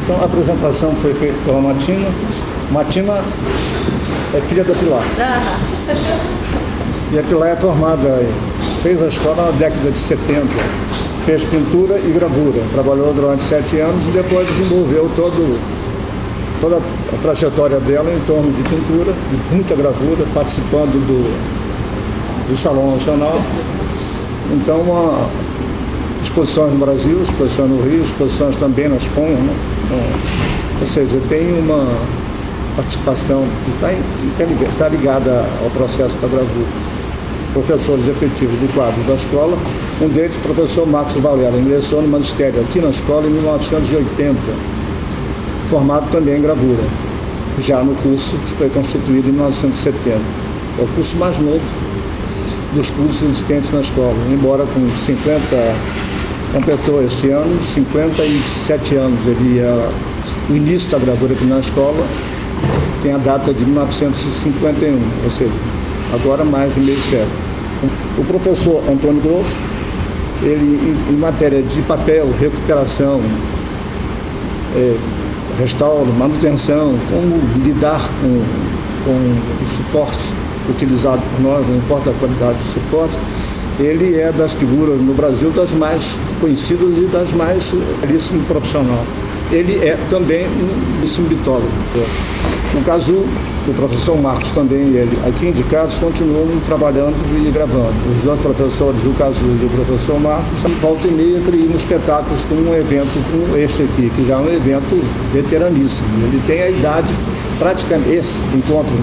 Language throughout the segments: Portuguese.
Então a apresentação foi feita pela Matina. Matina é filha da Pilar. E a Pilar é formada, fez a escola na década de 70, fez pintura e gravura, trabalhou durante 7 anos e depois desenvolveu toda a trajetória dela em torno de pintura, de muita gravura, participando do Salão Nacional. Então, exposições no Brasil, exposições no Rio, exposições também na Espanha, né? Ou seja, tem uma participação que está ligada ao processo da gravura. Professores efetivos do quadro da escola, um deles, o professor Marcos Valera, ingressou no magistério aqui na escola em 1980, formado também em gravura, já no curso que foi constituído em 1970. É o curso mais novo dos cursos existentes na escola, embora com 50, completou esse ano, 57 anos, o início da gravura aqui na escola tem a data de 1951, ou seja, agora mais de meio século. O professor Antônio Grosso, ele em matéria de papel, recuperação, restauro, manutenção, como lidar com o suporte utilizado por nós, não importa a qualidade do suporte, ele é das figuras no Brasil das mais conhecidas e das mais belíssimo profissional. Ele é também um belíssimo bitólogo. No caso, o professor Marcos também, ele, aqui indicados, continuam trabalhando e gravando. Os dois professores, o caso do professor Marcos, volta e meia criam espetáculos com um evento como este aqui, que já é um evento veteraníssimo. Ele tem a idade, praticamente, esse encontro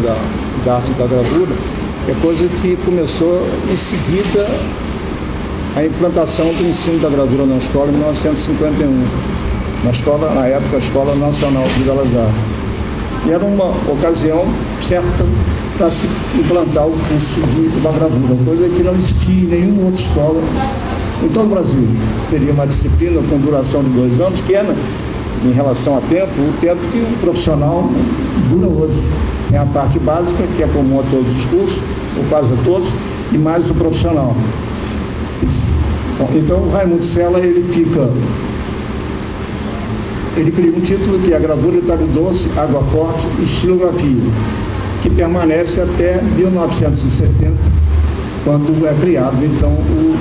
da arte da gravura, é coisa que começou em seguida a implantação do ensino da gravura na escola em 1951. Na época, a Escola Nacional de Belas Artes. E era uma ocasião certa para se implantar o curso da gravura, coisa que não existia em nenhuma outra escola em todo o Brasil. Teria uma disciplina com duração de 2 anos, que é, em relação a tempo, o tempo que o profissional dura hoje. Tem a parte básica, que é comum a todos os cursos, ou quase a todos, e mais o profissional. Bom, então, o Raimundo Sela, ele cria um título que é a Gravura de Talho Doce, Água Forte e Estilografia, que permanece até 1970, quando é criado, então, o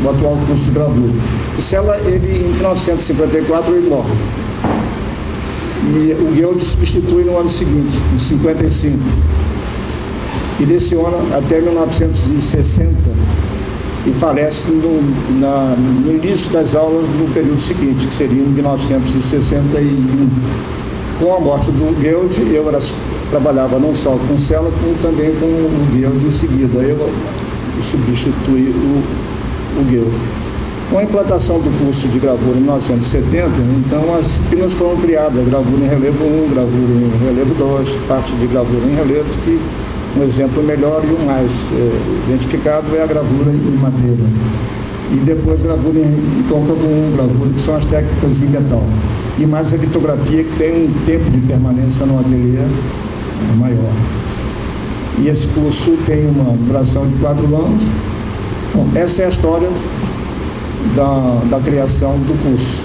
atual curso de gravura. O Sela, em 1954, ele morre. E o Guild substitui no ano seguinte, em 55. E leciona até 1960 e falece no início das aulas no período seguinte, que seria em 1961. Com a morte do Guild, eu trabalhava não só com o Sela, como também com o Guild em seguida. Eu substituí o Guild. Com a implantação do curso de gravura em 1970, então as disciplinas foram criadas, gravura em relevo 1, gravura em relevo 2, parte de gravura em relevo, que um exemplo melhor e o mais identificado é a gravura em madeira. E depois gravura em côncavo 1, gravura, que são as técnicas em metal. E mais a litografia, que tem um tempo de permanência no ateliê maior. E esse curso tem uma duração de 4 anos. Bom, essa é a história da criação do curso.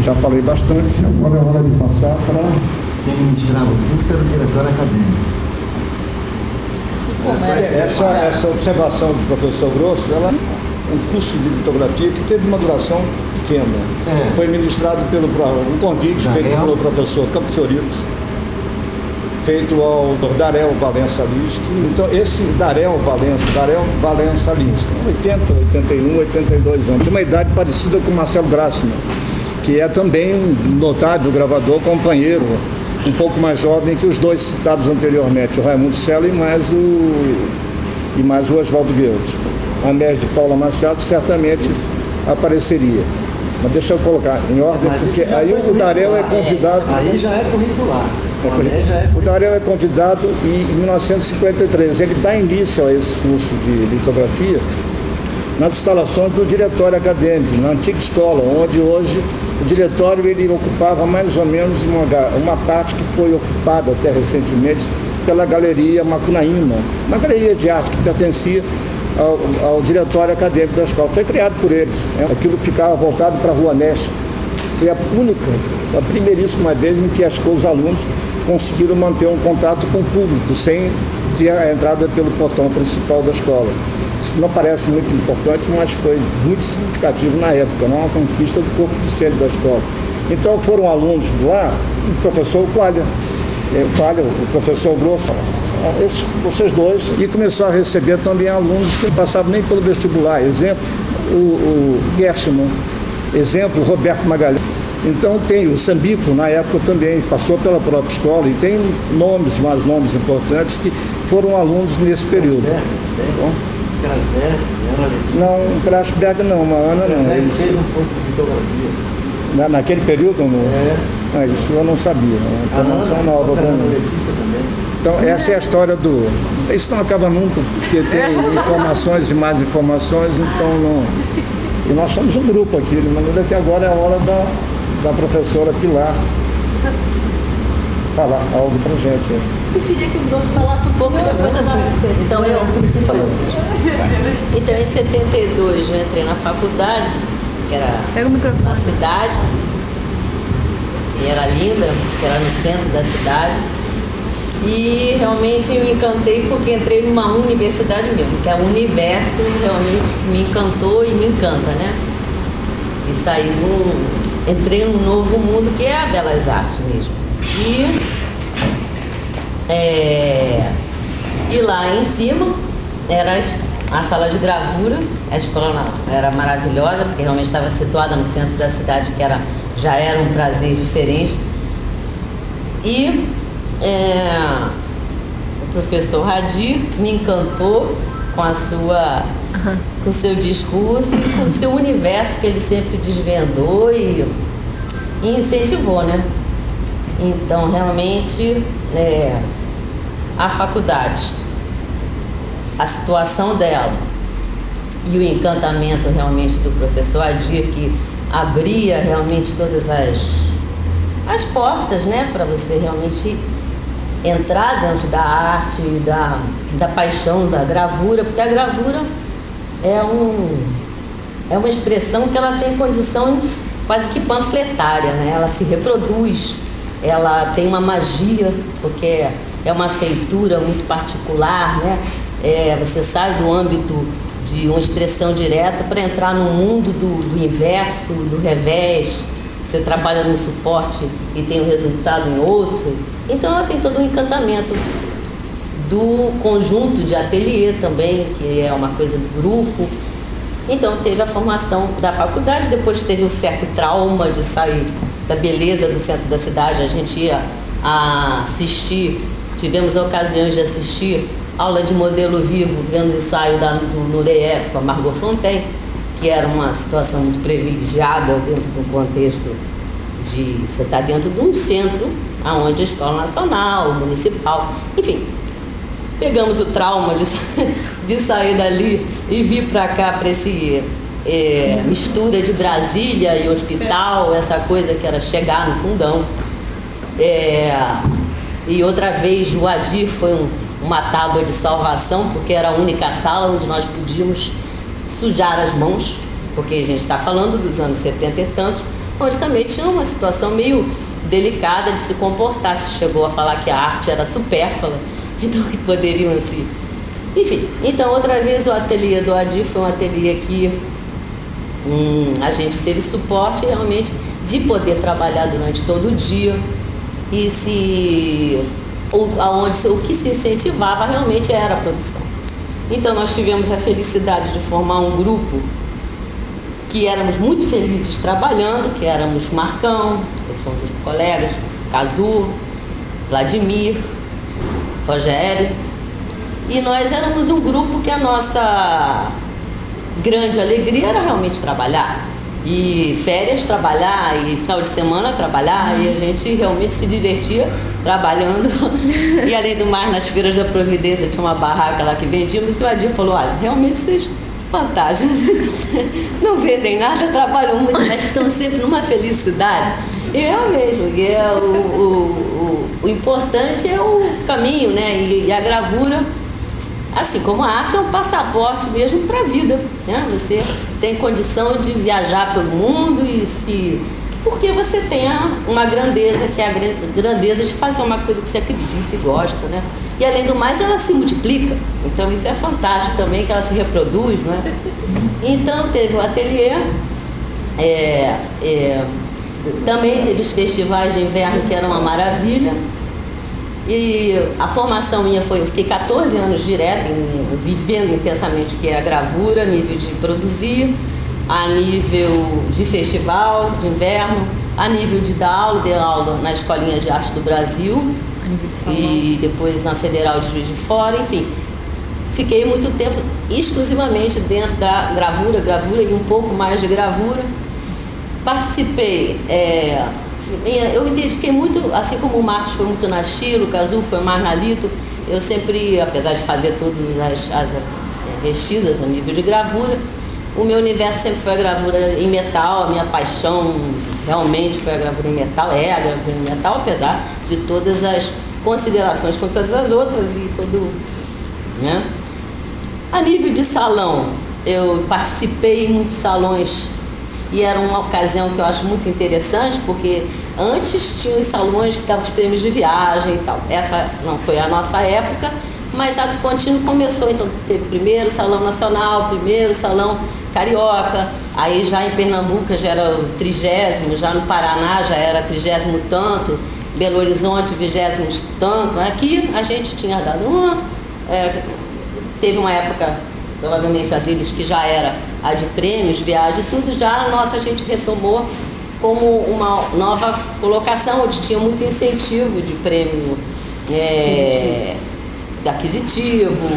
Já falei bastante, agora é hora de passar para... Quem ministrava o curso era o diretor acadêmico. Essa observação do professor Grosso, ela é um curso de litografia que teve uma duração pequena. Foi ministrado um convite feito pelo professor Campo Fiorito, feito ao Darel Valença List. Então, esse Darel Valença List, 80, 81, 82 anos, tem uma idade parecida com o Marcelo Grassman, que é também um notável gravador, companheiro, um pouco mais jovem que os dois citados anteriormente, o Raimundo Sela e mais o Oswaldo Guild. Ao invés de Paula Machado, certamente apareceria. Mas deixa eu colocar em ordem, porque aí o Darel é convidado... Aí já é curricular. O Darel é convidado em 1953. Ele dá início a esse curso de litografia nas instalações do diretório acadêmico, na antiga escola, onde hoje o diretório ele ocupava mais ou menos uma parte que foi ocupada até recentemente pela Galeria Macunaíma, uma galeria de arte que pertencia ao diretório acadêmico da escola. Foi criado por eles, né? Aquilo que ficava voltado para a Rua México, Foi a primeiríssima vez em que os alunos conseguiram manter um contato com o público, sem ter a entrada pelo portão principal da escola. Isso não parece muito importante, mas foi muito significativo na época, uma conquista do corpo docente da escola. Então foram alunos lá, o professor Qualha, o professor Grosso, vocês dois, e começou a receber também alunos que não passavam nem pelo vestibular. Exemplo, o Gershman, exemplo, o Roberto Magalhães. Então tem o Sambico, na época também, passou pela própria escola, e tem mais nomes importantes que foram alunos nesse período. Krasberg, Ana Letícia. Não, Krasberg não, uma Ana não. Ele fez um pouco de litografia. Naquele período não? Isso eu não sabia. Informação nova. Ana Letícia também. Então essa é a história do... Isso não acaba nunca, porque tem informações e mais informações, então não... E nós somos um grupo aqui, de maneira que agora é a hora da professora Pilar falar algo pra gente. Eu queria que o Grosso falasse um pouco, depois eu dava as coisas. Então Então em 72 eu entrei na faculdade, que era na cidade, e era linda, que era no centro da cidade. E realmente me encantei porque entrei numa universidade mesmo, que é um universo realmente que me encantou e me encanta, né? E entrei num novo mundo que é a Belas Artes mesmo. E lá em cima era a sala de gravura, a escola era maravilhosa, porque realmente estava situada no centro da cidade, que já era um prazer diferente. E o professor Radir me encantou com com o seu discurso e com o seu universo que ele sempre desvendou e incentivou, né? Então, realmente, a faculdade, a situação dela e o encantamento realmente do professor Adir, que abria realmente todas as portas, né, para você realmente entrar dentro da arte, da paixão, da gravura, porque a gravura é uma expressão que ela tem condição quase que panfletária, né? Ela se reproduz, ela tem uma magia, porque é uma feitura muito particular, né? Você sai do âmbito de uma expressão direta para entrar no mundo do inverso, do revés. Você trabalha num suporte e tem o resultado em outro. Então ela tem todo um encantamento do conjunto de ateliê também, que é uma coisa do grupo. Então teve a formação da faculdade, depois teve um certo trauma de sair da beleza do centro da cidade. A gente ia assistir, tivemos ocasiões de assistir aula de modelo vivo, vendo o ensaio do Nureyev com a Margot Fonteyn, que era uma situação muito privilegiada dentro do contexto de você estar dentro de um centro onde a Escola Nacional, Municipal, enfim. Pegamos o trauma de sair dali e vir para cá, para esse mistura de Brasília e hospital, essa coisa que era chegar no fundão. E outra vez o Adir foi uma tábua de salvação, porque era a única sala onde nós podíamos sujar as mãos, porque a gente está falando dos anos 70 e tantos, onde também tinha uma situação meio delicada de se comportar. Se chegou a falar que a arte era supérflua, então que poderiam assim. Enfim, então outra vez o ateliê do Adir foi um ateliê que a gente teve suporte realmente de poder trabalhar durante todo o dia e o que se incentivava realmente era a produção. Então nós tivemos a felicidade de formar um grupo que éramos muito felizes trabalhando, que éramos Marcão, que são os colegas, Cazu, Vladimir, Rogério, e nós éramos um grupo que a nossa grande alegria era realmente trabalhar, e férias trabalhar, e final de semana trabalhar, e a gente realmente se divertia trabalhando. E além do mais, nas feiras da Providência tinha uma barraca lá que vendíamos, e o Adir falou: olha, realmente vocês vantagens, não vendem nada, trabalham muito, mas estão sempre numa felicidade. E é mesmo, o importante é o caminho, né? E a gravura, assim como a arte, é um passaporte mesmo para a vida, né? Você tem condição de viajar pelo mundo e se porque você tem uma grandeza, que é a grandeza de fazer uma coisa que você acredita e gosta, né? E além do mais, ela se multiplica, então isso é fantástico também, que ela se reproduz, não é? Então teve o ateliê, também teve os festivais de inverno, que era uma maravilha. E a formação minha foi, eu fiquei 14 anos direto, vivendo intensamente o que é a gravura, a nível de produzir, a nível de festival de inverno, a nível de dar aula, dei aula na Escolinha de Arte do Brasil e depois na Federal de Juiz de Fora, enfim. Fiquei muito tempo exclusivamente dentro da gravura e um pouco mais de gravura. Participei, eu me dediquei muito, assim como o Marcos foi muito na Chilo, o Cazu foi mais na Lito, eu sempre, apesar de fazer todas as vestidas a nível de gravura, o meu universo sempre foi a gravura em metal, a minha paixão realmente foi a gravura em metal, é a gravura em metal, apesar de todas as considerações com todas as outras e tudo, né? A nível de salão, eu participei em muitos salões e era uma ocasião que eu acho muito interessante, porque antes tinha os salões que davam os prêmios de viagem e tal. Essa não foi a nossa época, mas Ato Contínuo começou, então teve o primeiro Salão Nacional, primeiro Salão Carioca, aí já em Pernambuco já era o 30º, já no Paraná já era 30º tanto, Belo Horizonte 20º tanto. Aqui a gente tinha dado teve uma época, provavelmente a deles, que já era a de prêmios, viagem, tudo já, a nossa a gente retomou como uma nova colocação, onde tinha muito incentivo de prêmio aquisitivo.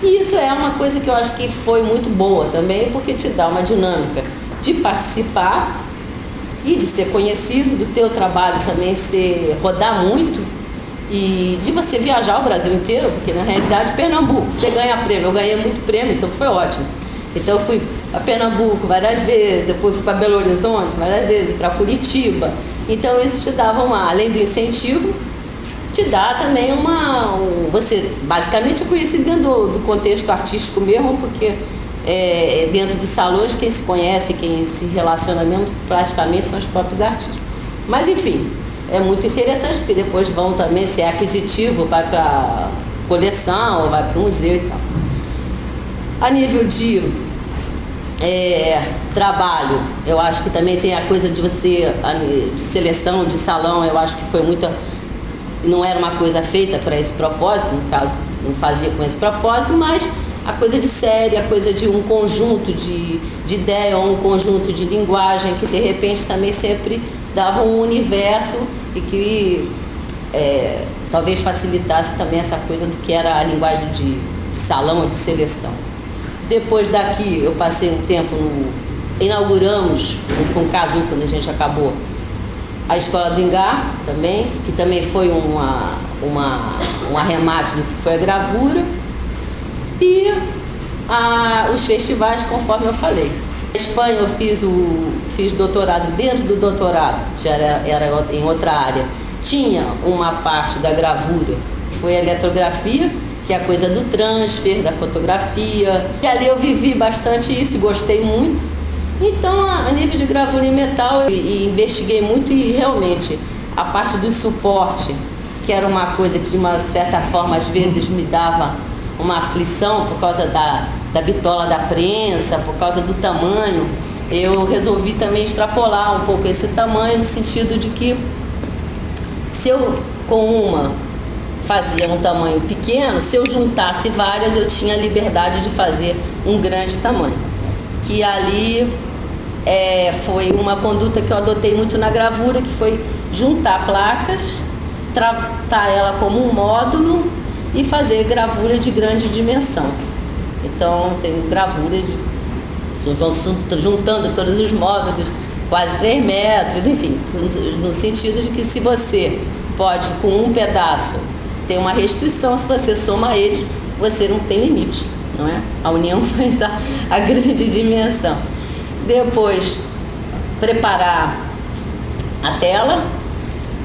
E isso é uma coisa que eu acho que foi muito boa também, porque te dá uma dinâmica de participar e de ser conhecido, do teu trabalho também rodar muito, e de você viajar o Brasil inteiro, porque na realidade Pernambuco, você ganha prêmio, eu ganhei muito prêmio, então foi ótimo. Então eu fui para Pernambuco várias vezes, depois fui para Belo Horizonte várias vezes, para Curitiba. Então isso te dava além do incentivo, te dá também você basicamente é conhecido dentro do contexto artístico mesmo, porque dentro dos salões quem se conhece, quem se relaciona mesmo praticamente são os próprios artistas. Mas enfim, é muito interessante, porque depois vão também, se é aquisitivo, vai para coleção, ou vai para o museu e tal. A nível de trabalho, eu acho que também tem a coisa de você, de seleção de salão, eu acho que foi não era uma coisa feita para esse propósito, no caso, não fazia com esse propósito, mas a coisa de série, a coisa de um conjunto de ideia, ou um conjunto de linguagem, que de repente também sempre dava um universo e que talvez facilitasse também essa coisa do que era a linguagem de salão, de seleção. Depois daqui eu passei um tempo inauguramos com o Cazu, quando a gente acabou, a Escola do Engar também, que também foi um arremate do que foi a gravura, e os festivais, conforme eu falei. Na Espanha eu fiz doutorado, dentro do doutorado, já era em outra área, tinha uma parte da gravura, foi a eletrografia, que é a coisa do transfer, da fotografia, e ali eu vivi bastante isso e gostei muito. Então, a nível de gravura em metal, eu investiguei muito, e realmente a parte do suporte, que era uma coisa que de uma certa forma às vezes me dava uma aflição por causa da bitola da prensa, por causa do tamanho, eu resolvi também extrapolar um pouco esse tamanho, no sentido de que se eu com uma fazia um tamanho pequeno, se eu juntasse várias eu tinha a liberdade de fazer um grande tamanho. Que ali foi uma conduta que eu adotei muito na gravura, que foi juntar placas, tratar ela como um módulo e fazer gravura de grande dimensão. Então tem gravura juntando todos os módulos, quase 3 metros, enfim, no sentido de que se você pode com um pedaço ter uma restrição, se você soma eles, você não tem limite, não é? A união faz a grande dimensão. Depois, preparar a tela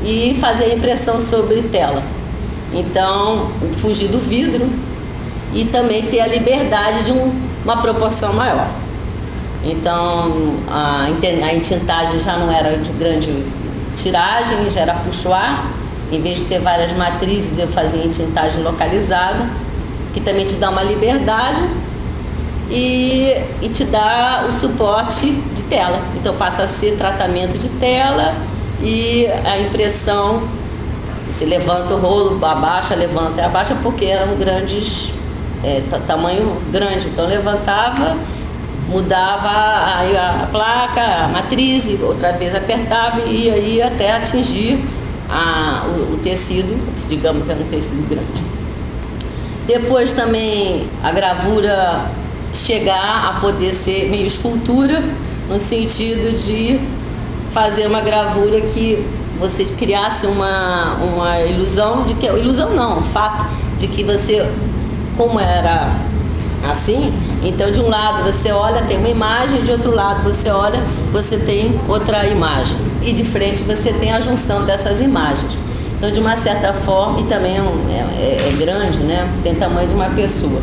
e fazer a impressão sobre tela. Então, fugir do vidro e também ter a liberdade de uma proporção maior. Então a entintagem já não era de grande tiragem, já era puxoar. Em vez de ter várias matrizes, eu fazia entintagem localizada, que também te dá uma liberdade e te dá o suporte de tela. Então passa a ser tratamento de tela e a impressão, se levanta o rolo, abaixa, levanta e abaixa, porque eram grandes, tamanho grande. Então levantava, mudava a placa, a matriz, e outra vez apertava e ia até atingir o tecido, que digamos era um tecido grande. Depois também a gravura chegar a poder ser meio escultura, no sentido de fazer uma gravura que você criasse uma ilusão de que, ilusão não, um fato de que você, como era assim, então de um lado você olha, tem uma imagem, de outro lado você olha, você tem outra imagem, e de frente você tem a junção dessas imagens. Então, de uma certa forma, e também é grande, né? Tem tamanho de uma pessoa.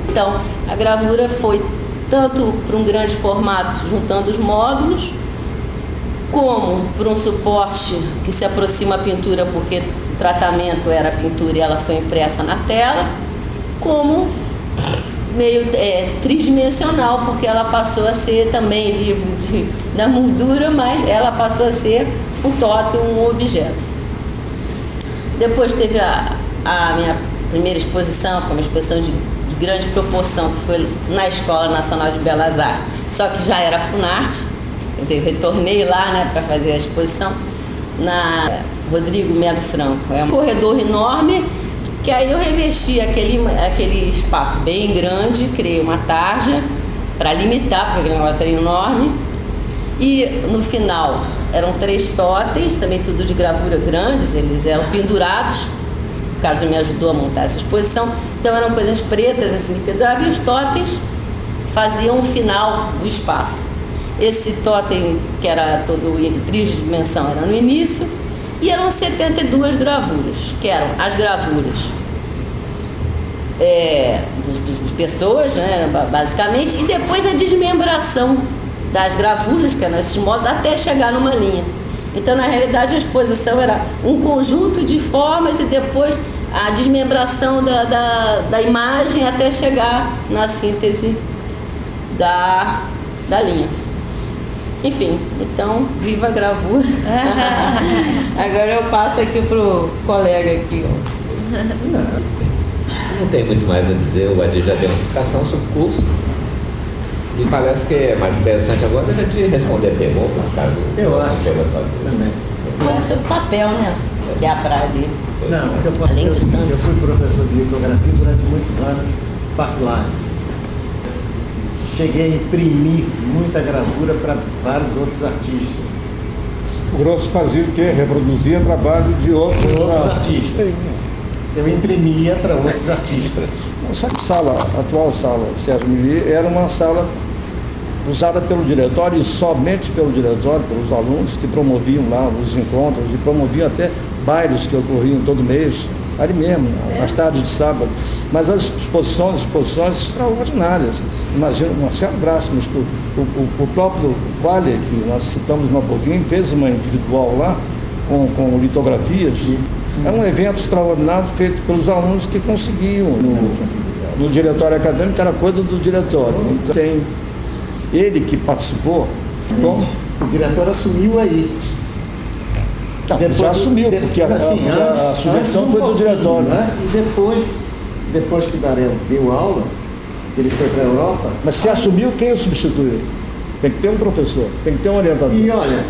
Então, a gravura foi tanto para um grande formato, juntando os módulos, como para um suporte que se aproxima à pintura, porque o tratamento era a pintura e ela foi impressa na tela, como meio tridimensional, porque ela passou a ser também livro da moldura, mas ela passou a ser um tótem, um objeto. Depois teve a minha primeira exposição, foi uma exposição de grande proporção, que foi na Escola Nacional de Belas Artes, só que já era Funarte, quer dizer, eu retornei lá, né, para fazer a exposição, na Rodrigo Melo Franco. É um corredor enorme, que aí eu revesti aquele espaço bem grande, criei uma tarja para limitar, porque aquele negócio era enorme, e no final eram 3 totens, também tudo de gravura grandes, eles eram pendurados, o caso me ajudou a montar essa exposição, então eram coisas pretas assim, que penduravam, e os totens faziam o final do espaço. Esse totem, que era todo em tridimensão, era no início, e eram 72 gravuras, que eram as gravuras das pessoas, né, basicamente, e depois a desmembração das gravuras, que eram esses modos, até chegar numa linha. Então, na realidade, a exposição era um conjunto de formas e depois a desmembração da imagem até chegar na síntese da linha. Enfim, então, viva a gravura. Agora eu passo aqui pro colega aqui. Não tem muito mais a dizer, o Adir já deu uma explicação sobre o curso. E parece que é mais interessante agora a gente responder perguntas, caso eu acho queira fazer. Também. Pode ser o papel, né? Que é a praia dele. Não, o que eu posso dizer é o seguinte, eu fui professor de litografia durante muitos anos particulares. Cheguei a imprimir muita gravura para vários outros artistas. O Grosso fazia o quê? Reproduzia trabalho de outros artistas. Eu imprimia para outros artistas. Essa a atual sala Sérgio Millier, era uma sala usada pelo diretório e somente pelo diretório, pelos alunos que promoviam lá os encontros e promoviam até bailes que ocorriam todo mês, ali mesmo, nas tardes de sábado. Mas as exposições extraordinárias. Imagina, Marcelo Braço, o próprio Vale, que nós citamos um pouquinho, fez uma individual lá com litografias. É um evento extraordinário feito pelos alunos que conseguiam. No diretório acadêmico era coisa do diretório. Então, tem ele que participou. Como? O diretório assumiu aí. Não, já assumiu, porque a sugestão foi do diretório. Né? E depois que Darel deu aula, ele foi para a Europa. Mas se assumiu, quem o substituiu? Tem que ter um professor, tem que ter um orientador. E olha,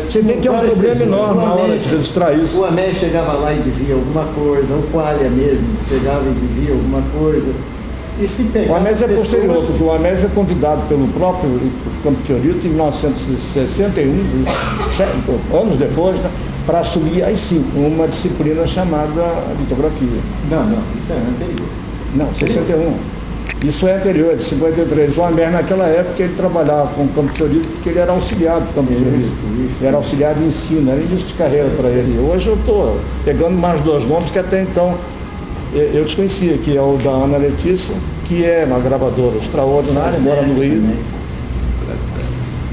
você vê que é um problema enorme na hora de registrar isso. O Amé chegava lá e dizia alguma coisa, o Qualia mesmo chegava e dizia alguma coisa. E se pegava o Amés é posterior, porque o Amés é convidado pelo próprio Campo Teorito em 1961, anos depois, né, para assumir, aí sim, uma disciplina chamada litografia. Não, isso é anterior. Não, 61. Isso é anterior, é de 53. O Amés, naquela época, ele trabalhava com o Campo Teorito porque ele era auxiliar do Campo Teorito. Ele era auxiliar de ensino, era início de carreira para ele. Hoje eu estou pegando mais 2 nomes que até então eu desconhecia, que é o da Ana Letícia, que é uma gravadora extraordinária, mora no Rio.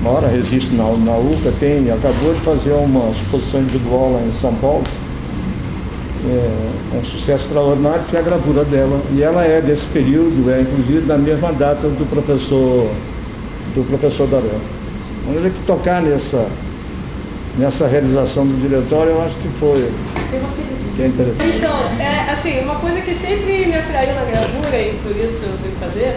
mora, resiste na UCA, acabou de fazer uma exposição individual lá em São Paulo. É um sucesso extraordinário, que é a gravura dela. E ela é desse período, inclusive da mesma data do professor Darel. Vamos ver que tocar nessa realização do diretório, eu acho que é interessante. Então, assim, uma coisa que sempre me atraiu na gravura, e por isso eu vim fazer,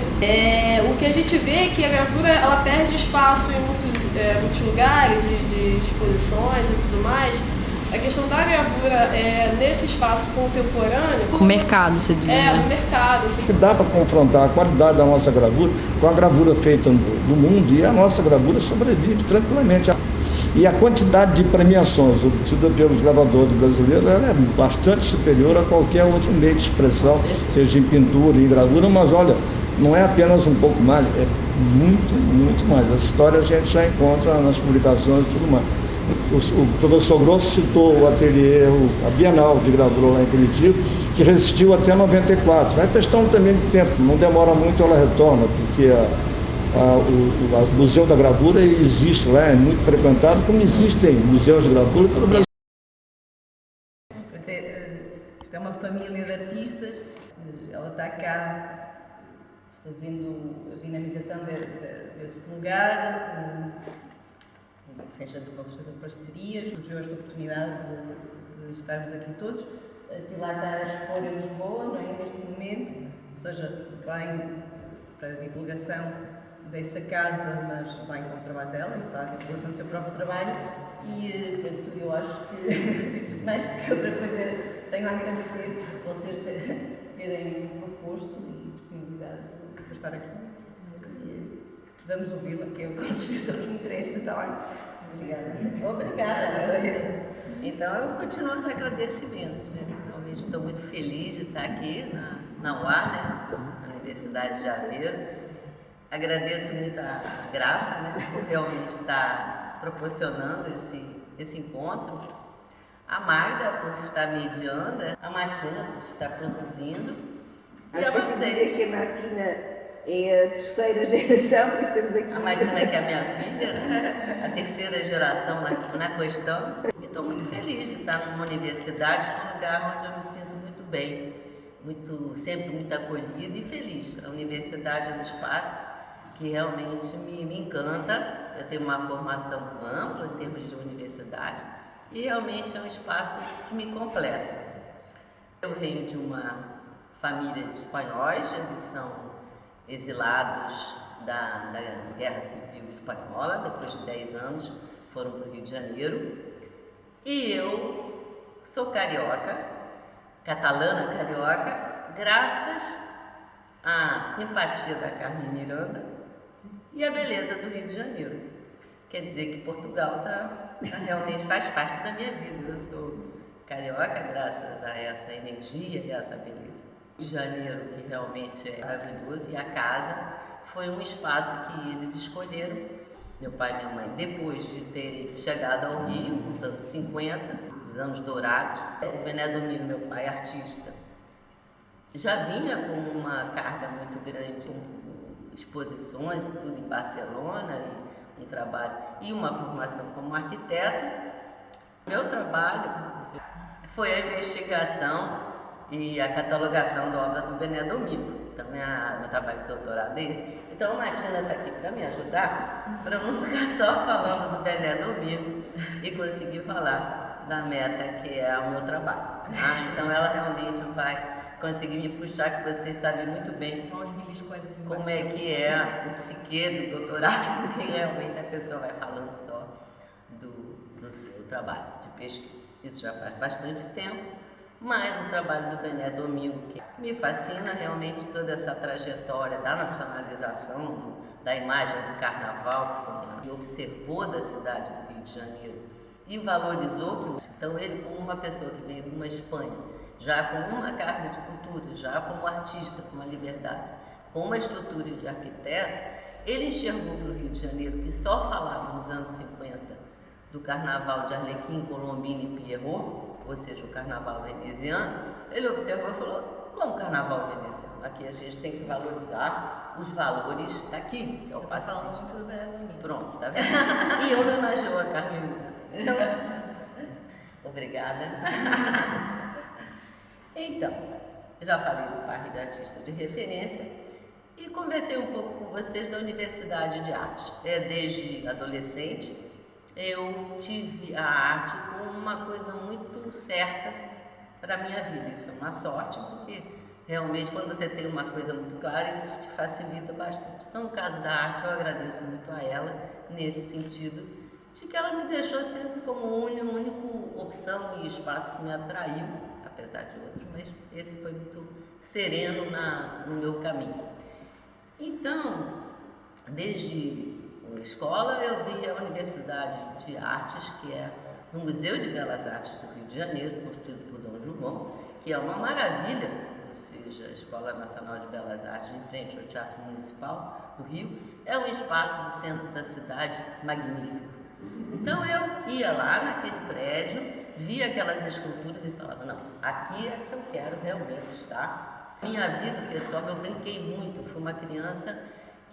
o que a gente vê é que a gravura ela perde espaço em muitos lugares de exposições e tudo mais. A questão da gravura nesse espaço contemporâneo... O mercado, você diz, né? No mercado, assim. Dá para confrontar a qualidade da nossa gravura com a gravura feita no mundo, e a nossa gravura sobrevive tranquilamente. E a quantidade de premiações obtida pelos gravadores brasileiros ela é bastante superior a qualquer outro meio de expressão, seja em pintura, em gravura, mas olha, não é apenas um pouco mais, é muito, muito mais. Essa história a gente já encontra nas publicações e tudo mais. O professor Grosso citou o ateliê, a Bienal de Gravura lá em Curitiba, que resistiu até 94. É questão também de tempo, não demora muito, ela retorna, porque o Museu da Gravura existe lá, é muito frequentado, como existem museus de gravura pelo Brasil. Isto é uma família de artistas, ela está cá fazendo a dinamização desse lugar, tem gente com certeza parcerias, surgiu esta oportunidade de estarmos aqui todos. A Pilar está a expor em Lisboa, não é, neste momento, ou seja, vem para a divulgação dessa casa, mas vem com o trabalho dela e para a divulgação do seu próprio trabalho. E, portanto, eu acho que, mais que outra coisa, tenho a agradecer por vocês terem proposto e disponibilidade para estar aqui. Vamos ouvi-la, que é o que me interessa, está bem? Obrigada. Obrigada. Então, eu continuo os agradecimentos, né? Realmente estou muito feliz de estar aqui na UA, né? Na Universidade de Aveiro. Agradeço muito a Graça, né? Por realmente estar proporcionando esse encontro. A Magda, por estar mediando. A Martina, por estar produzindo. E a vocês. Que a Martina é a terceira geração, por isso temos aqui. A Martina, que é a minha filha, né? A terceira geração na questão. E estou muito feliz de estar numa universidade, num lugar onde eu me sinto muito bem, sempre muito acolhida e feliz. A universidade é um espaço que realmente me encanta. Eu tenho uma formação ampla em termos de universidade e realmente é um espaço que me completa. Eu venho de uma família de espanhóis, eles são exilados da Guerra Civil Espanhola, depois de 10 anos foram para o Rio de Janeiro. E eu sou carioca, catalana carioca, graças à simpatia da Carmen Miranda e à beleza do Rio de Janeiro. Quer dizer que Portugal realmente faz parte da minha vida. Eu sou carioca graças a essa energia e essa beleza. Rio de Janeiro, que realmente é maravilhoso, e a casa foi um espaço que eles escolheram. Meu pai e minha mãe, depois de terem chegado ao Rio, nos anos 50, os anos dourados, o Bené Domingo, meu pai, artista, já vinha com uma carga muito grande, com exposições e tudo em Barcelona, e um trabalho e uma formação como arquiteto. Meu trabalho foi a investigação e a catalogação da obra do Bené Domingo. Então, meu trabalho de doutorado é esse. Então, a Martina está aqui para me ajudar, para não ficar só falando do Bené Domingo e conseguir falar da meta que é o meu trabalho. Então, ela realmente vai conseguir me puxar, que vocês sabem muito bem como é que é o psique do doutorado, porque realmente a pessoa vai falando só do seu trabalho de pesquisa. Isso já faz bastante tempo. Mas o trabalho do Bené Domingo, que me fascina realmente toda essa trajetória da nacionalização, da imagem do carnaval, que observou da cidade do Rio de Janeiro e valorizou que, então ele, como uma pessoa que veio de uma Espanha, já com uma carga de cultura, já como artista, com uma liberdade, com uma estrutura de arquiteto, ele enxergou para o Rio de Janeiro, que só falava nos anos 50 do carnaval de Arlequim, Colombina e Pierrot, ou seja, o carnaval veneziano. Ele observou e falou: como carnaval veneziano? Patrícia. Aqui a gente tem que valorizar os valores daqui, que é o passista. Tudo bem, Pronto, tá vendo? E homenageou a Carmelina. Então, obrigada. Então, já falei do Parque de Artista de Referência e conversei um pouco com vocês da Universidade de Arte. Desde adolescente, eu tive a arte como uma coisa muito certa para a minha vida. Isso é uma sorte, porque realmente quando você tem uma coisa muito clara, isso te facilita bastante. Então, no caso da arte, eu agradeço muito a ela, nesse sentido, de que ela me deixou sempre como única opção e espaço que me atraiu, apesar de outros, mas esse foi muito sereno no meu caminho. Então, desde a escola, eu vi a Universidade de Artes, que é no Museu de Belas Artes do Rio de Janeiro, construído por Dom João, que é uma maravilha, ou seja, a Escola Nacional de Belas Artes, em frente ao Teatro Municipal do Rio, é um espaço do centro da cidade magnífico. Então eu ia lá naquele prédio, via aquelas esculturas e falava, não, aqui é que eu quero realmente estar. Minha vida pessoal, eu brinquei muito, fui uma criança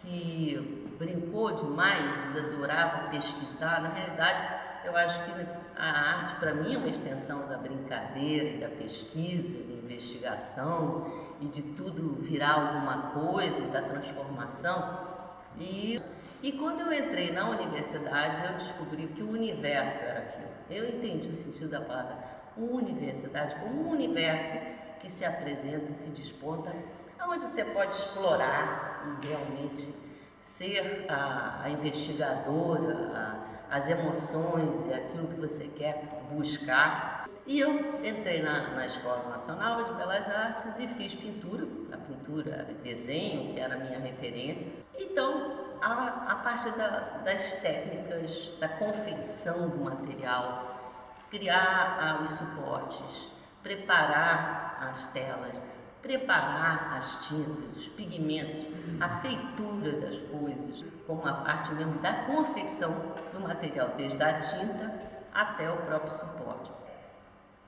que brincou demais e adorava pesquisar. Na realidade, eu acho que a arte para mim é uma extensão da brincadeira e da pesquisa, da investigação e de tudo virar alguma coisa, da transformação. E quando eu entrei na universidade, eu descobri que o universo era aquilo. Eu entendi o sentido da palavra universidade como um universo que se apresenta e se desponta, onde você pode explorar e realmente ser a investigadora, as emoções e aquilo que você quer buscar. E eu entrei na Escola Nacional de Belas Artes e fiz pintura, a pintura, desenho, que era a minha referência. Então, a parte das técnicas, da confecção do material, criar os suportes, preparar as telas, preparar as tintas, os pigmentos, a feitura das coisas, como a parte mesmo da confecção do material, desde a tinta até o próprio suporte.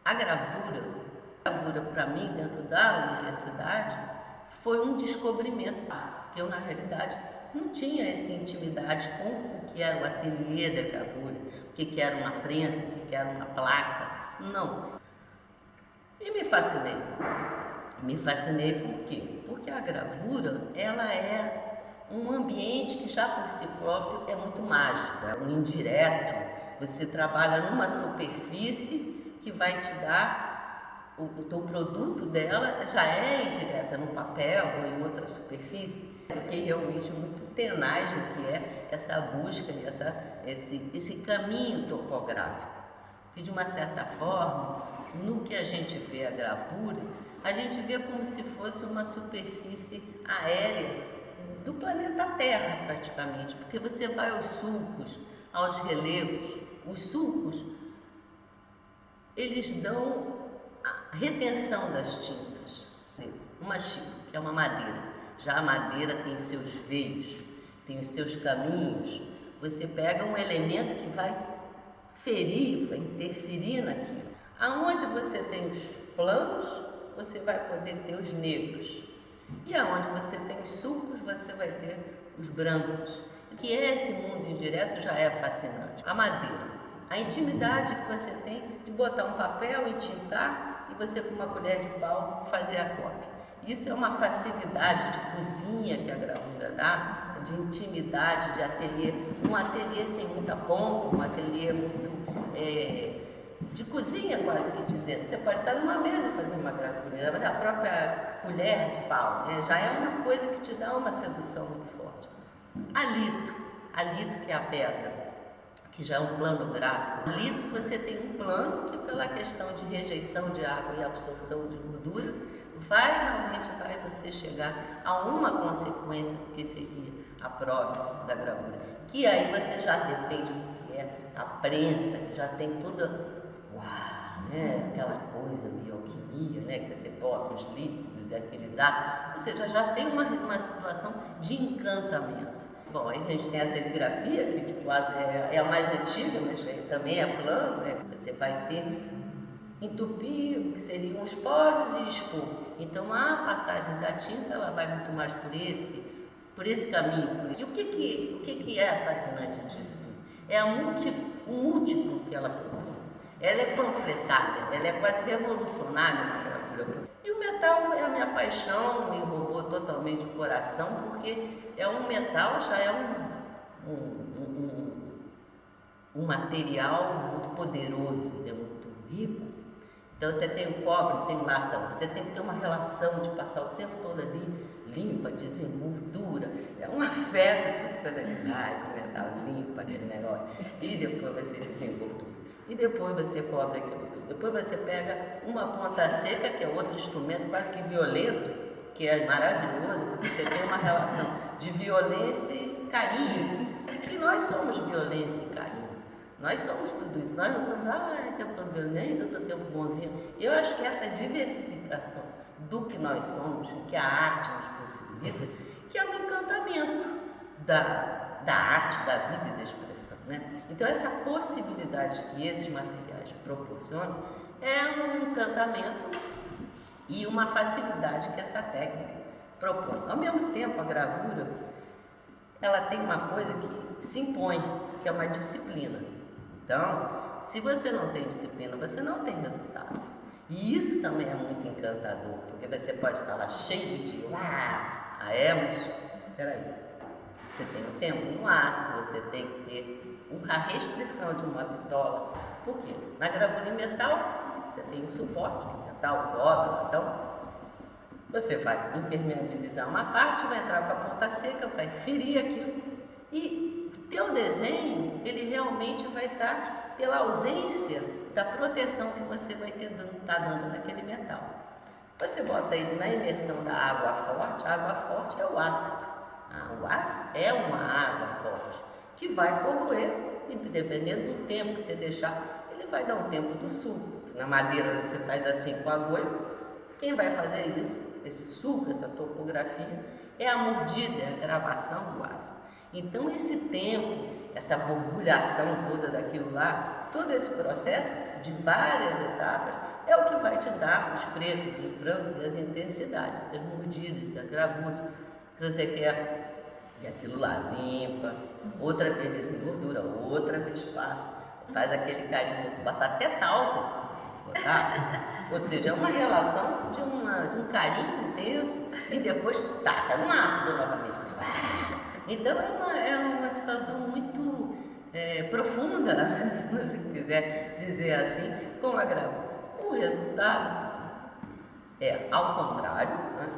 A gravura para mim, dentro da universidade, foi um descobrimento, que eu, na realidade, não tinha essa intimidade com o que era o ateliê da gravura, o que era uma prensa, o que era uma placa, não. E me fascinei. Me fascinei por quê? Porque a gravura, ela é um ambiente que já por si próprio é muito mágico, é um indireto. Você trabalha numa superfície que vai te dar, o teu produto dela já é indireta no papel ou em outra superfície. Fiquei realmente muito tenaz no que é essa busca, esse caminho topográfico. Que de uma certa forma, no que a gente vê a gravura, a gente vê como se fosse uma superfície aérea do planeta Terra praticamente, porque você vai aos sulcos, aos relevos. Os sulcos, eles dão a retenção das tintas. Uma xícara, que é uma madeira, já a madeira tem seus veios, tem os seus caminhos. Você pega um elemento que vai ferir, vai interferir naquilo. Aonde você tem os planos, você vai poder ter os negros. E aonde você tem os sulcos, você vai ter os brancos. Que esse mundo indireto já é fascinante. A madeira, a intimidade que você tem de botar um papel e tintar e você com uma colher de pau fazer a cópia. Isso é uma facilidade de cozinha que a gravura dá, de intimidade, de ateliê. Um ateliê sem muita pompa, um ateliê muito de cozinha, quase que dizendo. Você pode estar numa mesa fazendo uma gravura, mas a própria colher de pau, né, já é uma coisa que te dá uma sedução muito forte. Alito que é a pedra, que já é um plano gráfico. Alito você tem um plano que pela questão de rejeição de água e absorção de gordura, vai você chegar a uma consequência que seria a prova da gravura. Que aí você já depende do que é a prensa, que já tem toda aquela coisa, bioquímica, né, que você bota os líquidos e aqueles átomos, ou seja, já tem uma situação de encantamento. Bom, aí a gente tem a serigrafia, que quase é a mais antiga, mas também é plano, né? Você vai ter entupir, que seriam os poros, e expor. Então a passagem da tinta ela vai muito mais por esse caminho. E o que é fascinante disso tudo? É o múltiplo que ela propõe. Ela é panfletária, ela é quase revolucionária na gravura. E o metal é a minha paixão, me roubou totalmente o coração, porque é um metal, já é um material muito poderoso, é muito rico. Então você tem o cobre, tem o latão, você tem que ter uma relação de passar o tempo todo ali, limpa, desenvoltura, é uma festa, tudo pela o metal limpa aquele negócio, e depois você desenvoltura, e depois você cobre aquilo tudo, depois você pega uma ponta seca, que é outro instrumento quase que violento, que é maravilhoso, porque você tem uma relação de violência e carinho, porque nós somos violência e carinho. Nós somos tudo isso, nós não somos, o tempo todo violento, todo tempo bonzinho. Eu acho que essa diversificação do que nós somos, que a arte nos possibilita, que é um encantamento da arte, da vida e da expressão, né? Então essa possibilidade que esses materiais proporcionam é um encantamento e uma facilidade que essa técnica propõe. Ao mesmo tempo, a gravura, ela tem uma coisa que se impõe, que é uma disciplina. Então, se você não tem disciplina, você não tem resultado. E isso também é muito encantador, porque você pode estar lá cheio de mas peraí, você tem um tempo no ácido, você tem que ter a restrição de uma bitola. Por quê? Na gravura em metal, você tem um suporte, metal, cobre, então você vai impermeabilizar uma parte, vai entrar com a ponta seca, vai ferir aquilo e teu desenho, ele realmente vai estar pela ausência da proteção que você vai estar dando naquele metal. Você bota ele na imersão da água forte, a água forte é o ácido. O ácido é uma água forte, que vai corroer, e dependendo do tempo que você deixar, ele vai dar um tempo do suco. Na madeira você faz assim com a agulha, quem vai fazer isso, esse suco, essa topografia, é a mordida, é a gravação do ácido. Então esse tempo, essa borbulhação toda daquilo lá, todo esse processo de várias etapas é o que vai te dar os pretos, os brancos e as intensidades das mordidas, das gravuras. Se você quer aquilo lá limpa, outra vez desengordura, outra vez passa, faz aquele carinho, bota até talco, botar. Ou seja, é uma relação de um carinho intenso e depois taca no ácido novamente. Então é uma situação muito profunda, se você quiser dizer assim, com a gravura. O resultado é ao contrário, né?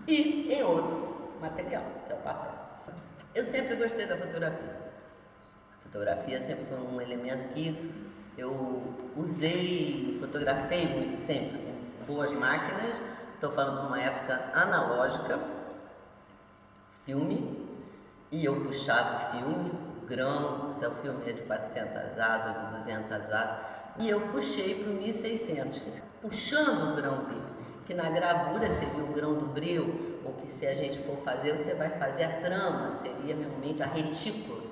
E em outro material, que é o papel. Eu sempre gostei da fotografia. A fotografia sempre foi um elemento que eu usei, fotografei muito sempre, com boas máquinas. Estou falando de uma época analógica, filme. E eu puxava o filme, grão, se o filme é de 400 asas ou de 200 asas, e eu puxei para o 1600, puxando o grão dele, que na gravura seria o grão do breu, ou que se a gente for fazer, você vai fazer a trama, seria realmente a retícula.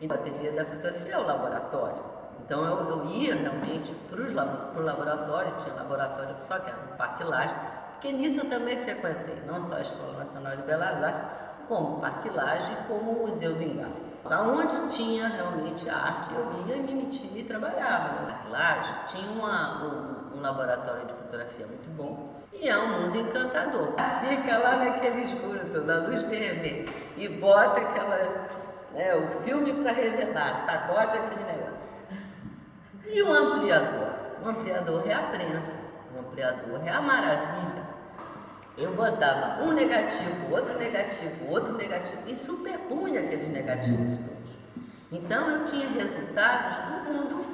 E a ateliê da fotografia é o laboratório. Então eu ia realmente para o laboratório, tinha laboratório só que era no Parque Lage, porque nisso eu também frequentei, não só a Escola Nacional de Belas Artes, como o Parque Lage e como o Museu do Engar. Onde tinha realmente arte, eu ia e me metia e trabalhava. No Parque Lage tinha um laboratório de fotografia muito bom e é um mundo encantador. Fica lá naquele escuro todo, a luz vermelha, e bota o filme para revelar, sacode aquele negócio. E o ampliador é a prensa, o ampliador é a maravilha. Eu botava um negativo, outro negativo e superpunha aqueles negativos todos. Então eu tinha resultados do mundo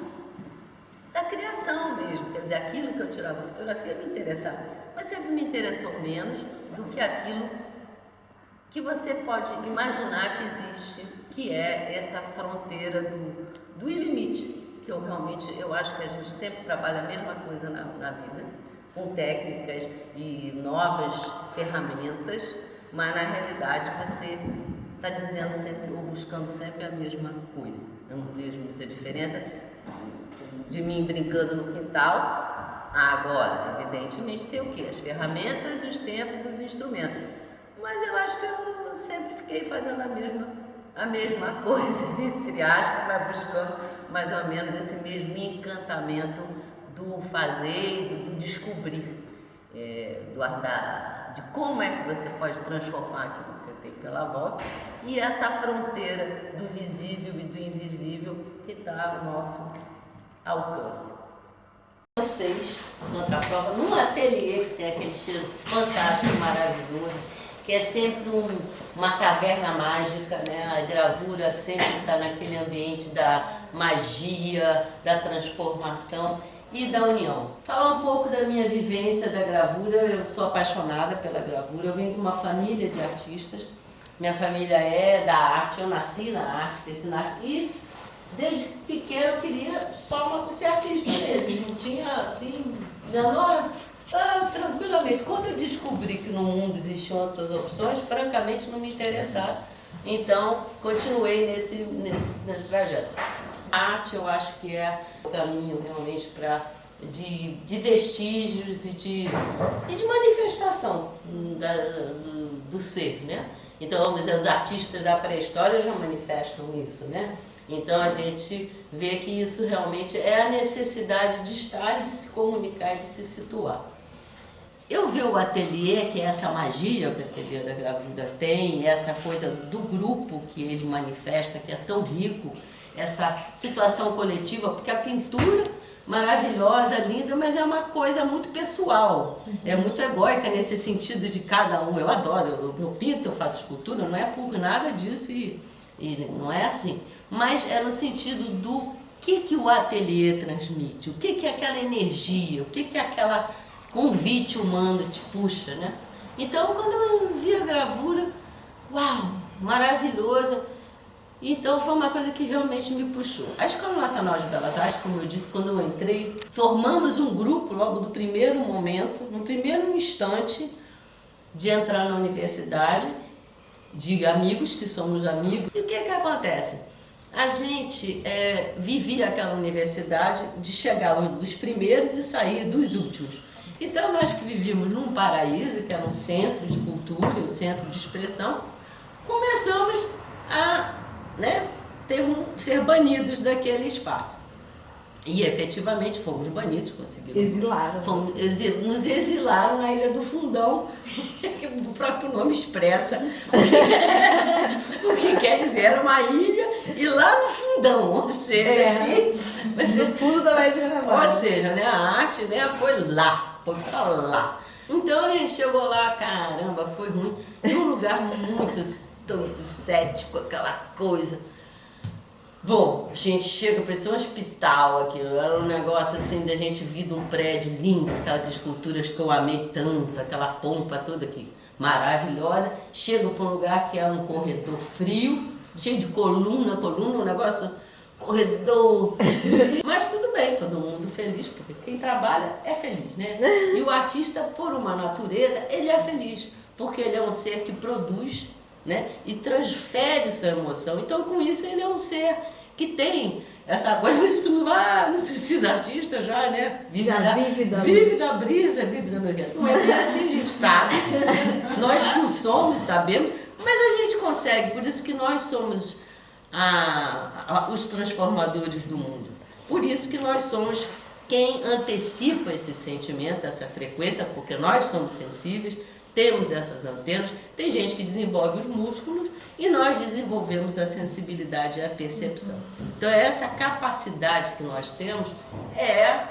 da criação mesmo, quer dizer, aquilo que eu tirava fotografia me interessava, mas sempre me interessou menos do que aquilo que você pode imaginar que existe, que é essa fronteira do ilimite, que eu acho que a gente sempre trabalha a mesma coisa na vida, com técnicas e novas ferramentas, mas na realidade você está dizendo sempre ou buscando sempre a mesma coisa. Eu não vejo muita diferença de mim brincando no quintal Agora, evidentemente, tem o quê? As ferramentas, os tempos e os instrumentos. Mas eu acho que eu sempre fiquei fazendo a mesma coisa, entre aspas, vai buscando mais ou menos esse mesmo encantamento do fazer e do descobrir, de como é que você pode transformar aquilo que você tem pela volta e essa fronteira do visível e do invisível que está ao nosso alcance. Vocês, noutra prova, num ateliê que tem aquele cheiro fantástico, maravilhoso, que é sempre uma caverna mágica, né? A gravura sempre está naquele ambiente da magia, da transformação e da união. Falar um pouco da minha vivência da gravura. Eu sou apaixonada pela gravura, eu venho de uma família de artistas, minha família é da arte, eu nasci na arte, cresci na arte e desde pequena eu queria só ser artista mesmo, não tinha assim, tranquilamente. Quando eu descobri que no mundo existiam outras opções, francamente não me interessaram, então continuei nesse trajeto. A arte eu acho que é o caminho realmente de vestígios e de manifestação do ser, né? Então, vamos dizer, os artistas da pré-história já manifestam isso, né? Então a gente vê que isso realmente é a necessidade de estar, de se comunicar e de se situar. Eu vi o ateliê, que é essa magia que o ateliê da gravura tem, essa coisa do grupo que ele manifesta, que é tão rico, essa situação coletiva, porque a pintura maravilhosa, linda, mas é uma coisa muito pessoal, é muito egóica nesse sentido de cada um. Eu adoro, eu pinto, eu faço escultura, não é por nada disso e não é assim, mas é no sentido do que o ateliê transmite, o que é aquela energia, o que é aquela convite humano te puxa, né? Então, quando eu vi a gravura, uau, maravilhoso. Então foi uma coisa que realmente me puxou. A Escola Nacional de Belas Artes, como eu disse, quando eu entrei, formamos um grupo logo do primeiro momento, no primeiro instante de entrar na universidade, de amigos que somos amigos. E o que acontece? A gente vivia aquela universidade de chegar dos primeiros e sair dos últimos. Então nós que vivíamos num paraíso, que era um centro de cultura, um centro de expressão, começamos a ser banidos daquele espaço. E efetivamente fomos banidos, conseguimos. Exilaram. Nos exilaram na Ilha do Fundão, que o próprio nome expressa o que quer dizer, era uma ilha e lá no fundão, ou seja, no fundo da Baía de Guanabara. Ou seja, né, a arte foi pra lá. Então a gente chegou lá, caramba, foi ruim, num lugar muito cético, aquela coisa. Bom, a gente chega, parecia um hospital aquilo, era um negócio assim da gente vir de um prédio lindo, aquelas esculturas que eu amei tanto, aquela pompa toda aqui, maravilhosa. Chego para um lugar que é um corredor frio, cheio de coluna, um negócio, corredor. Mas tudo bem, todo mundo feliz, porque quem trabalha é feliz, né? E o artista, por uma natureza, ele é feliz, porque ele é um ser que produz, né? E transfere sua emoção. Então, com isso, ele é um ser que tem essa coisa, não precisa artista já, né? Vive da brisa, vive da brisa. Não é bem assim, a gente sabe. Nós que o somos, sabemos, mas a gente consegue, por isso que nós somos os transformadores do mundo. Por isso que nós somos quem antecipa esse sentimento, essa frequência, porque nós somos sensíveis, temos essas antenas. Tem gente que desenvolve os músculos e nós desenvolvemos a sensibilidade e a percepção. Então essa capacidade que nós temos é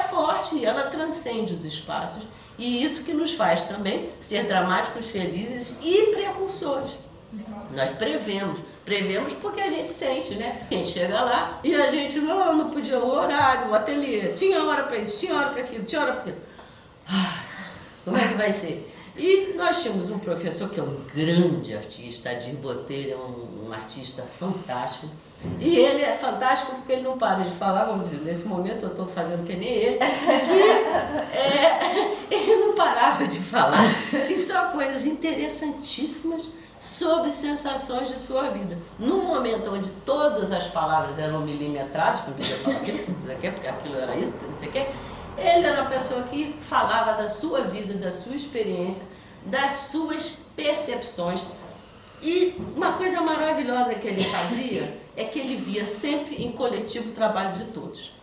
forte e ela transcende os espaços, e isso que nos faz também ser dramáticos, felizes e precursores. Nós prevemos porque a gente sente, né? A gente chega lá e a gente não podia, o horário, o ateliê, tinha hora para isso, tinha hora para aquilo, tinha hora para aquilo. Como é que vai ser? E nós tínhamos um professor que é um grande artista, Adir Botelho, é um artista fantástico. E ele é fantástico porque ele não para de falar, vamos dizer, nesse momento eu estou fazendo que nem ele, ele não parava de falar. E são coisas interessantíssimas sobre sensações de sua vida. No momento onde todas as palavras eram milimetradas, porque eu ia falar aquilo, porque aquilo era isso, porque não sei o quê, Ele era uma pessoa que falava da sua vida, da sua experiência, das suas percepções. E uma coisa maravilhosa que ele fazia é que ele via sempre em coletivo o trabalho de todos.